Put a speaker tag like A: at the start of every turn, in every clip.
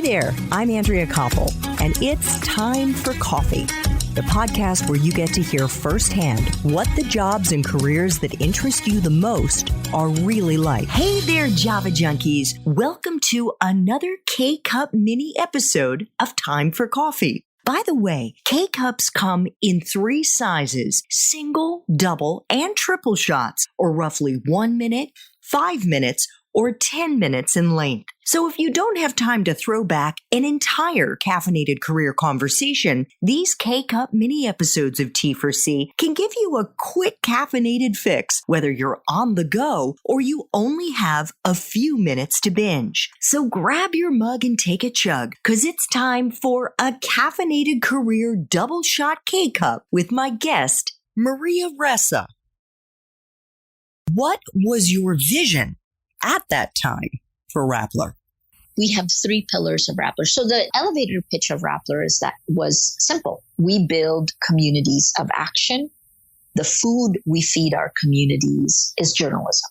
A: Hi there, I'm Andrea Koppel, and it's time for coffee, the podcast where you get to hear firsthand what the jobs and careers that interest you the most are really like. Hey there, Java Junkies. Welcome to another K-Cup mini episode of Time for Coffee. By the way, K-Cups come in 3 sizes, single, double, and triple shots, or roughly 1 minute, 5 minutes, or 10 minutes in length. So if you don't have time to throw back an entire caffeinated career conversation, these K-Cup mini episodes of T4C can give you a quick caffeinated fix, whether you're on the go or you only have a few minutes to binge. So grab your mug and take a chug, because it's time for a caffeinated career double shot K-Cup with my guest, Maria Ressa. What was your vision at that time for Rappler?
B: We have 3 pillars of Rappler. So the elevator pitch of Rappler was simple. We build communities of action. The food we feed our communities is journalism,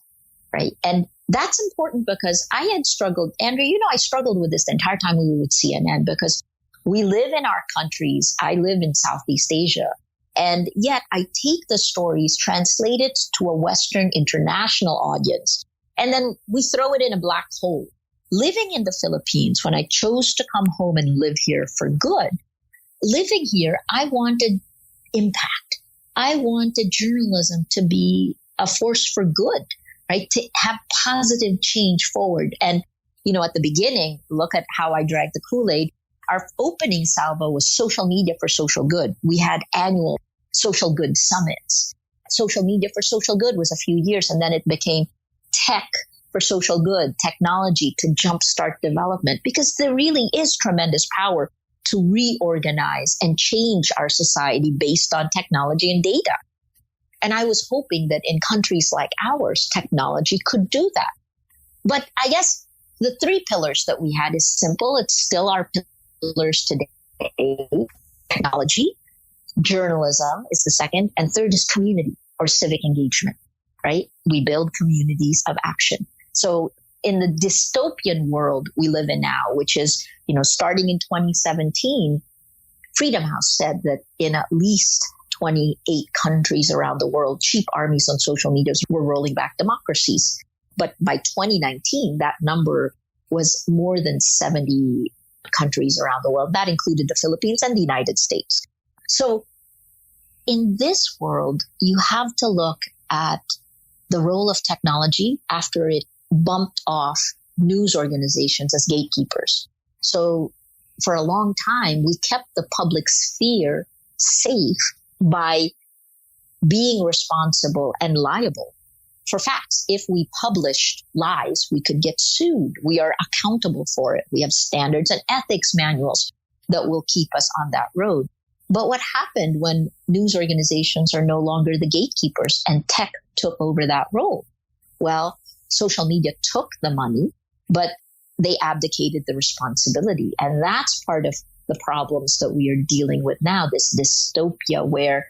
B: right? And that's important because I had struggled, Andrew, I struggled with this the entire time we were with CNN because we live in our countries. I live in Southeast Asia. And yet I take the stories, translate it to a Western international audience, and then we throw it in a black hole. Living in the Philippines, when I chose to come home and live here for good, living here, I wanted impact. I wanted journalism to be a force for good, right? To have positive change forward. And, at the beginning, look at how I dragged the Kool-Aid. Our opening salvo was social media for social good. We had annual social good summits. Social media for social good was a few years, and then it became tech for social good, technology to jumpstart development, because there really is tremendous power to reorganize and change our society based on technology and data. And I was hoping that in countries like ours, technology could do that. But I guess the 3 pillars that we had is simple. It's still our pillars today. Technology, journalism is the second, and third is community or civic engagement. Right? We build communities of action. So in the dystopian world we live in now, which is, starting in 2017, Freedom House said that in at least 28 countries around the world, cheap armies on social media were rolling back democracies. But by 2019, that number was more than 70 countries around the world. That included the Philippines and the United States. So in this world, you have to look at the role of technology after it bumped off news organizations as gatekeepers. So for a long time, we kept the public sphere safe by being responsible and liable for facts. If we published lies, we could get sued. We are accountable for it. We have standards and ethics manuals that will keep us on that road. But what happened when news organizations are no longer the gatekeepers and tech took over that role? Well, social media took the money, but they abdicated the responsibility. And that's part of the problems that we are dealing with now, this dystopia where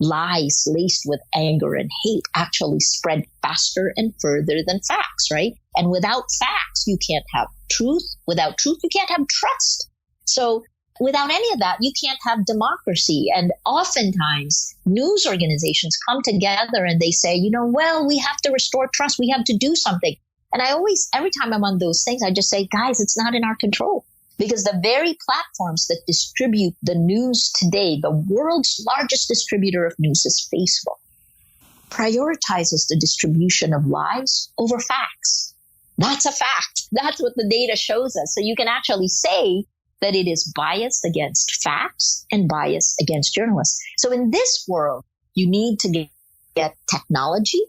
B: lies laced with anger and hate actually spread faster and further than facts, right? And without facts, you can't have truth. Without truth, you can't have trust. So without any of that, you can't have democracy. And oftentimes, news organizations come together and they say, we have to restore trust. We have to do something. And every time I'm on those things, I just say, guys, it's not in our control. Because the very platforms that distribute the news today, the world's largest distributor of news is Facebook, prioritizes the distribution of lies over facts. That's a fact. That's what the data shows us. So you can actually say that it is biased against facts and biased against journalists. So in this world, you need to get technology.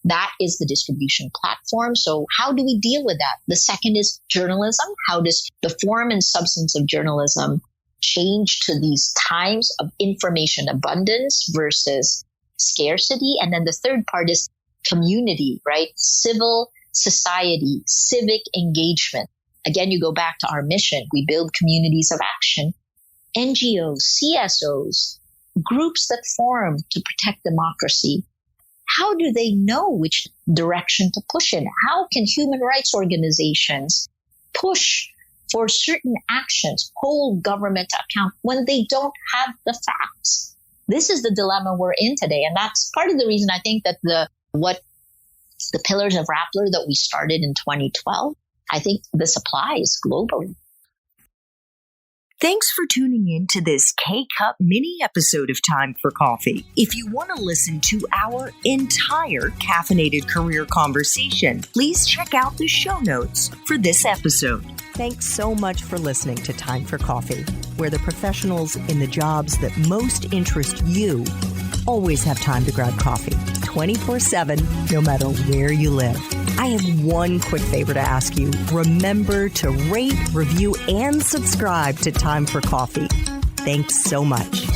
B: That is the distribution platform. So how do we deal with that? The second is journalism. How does the form and substance of journalism change to these times of information abundance versus scarcity? And then the third part is community, right? Civil society, civic engagement. Again, you go back to our mission. We build communities of action. NGOs, CSOs, groups that form to protect democracy. How do they know which direction to push in? How can human rights organizations push for certain actions, hold government to account when they don't have the facts. This is the dilemma we're in today. And that's part of the reason I think that the pillars of Rappler that we started in 2012, I think this applies globally.
A: Thanks for tuning in to this K-Cup mini episode of Time for Coffee. If you want to listen to our entire caffeinated career conversation, please check out the show notes for this episode. Thanks so much for listening to Time for Coffee, where the professionals in the jobs that most interest you always have time to grab coffee 24/7, no matter where you live. I have one quick favor to ask you. Remember to rate, review, and subscribe to Time for Coffee. Thanks so much.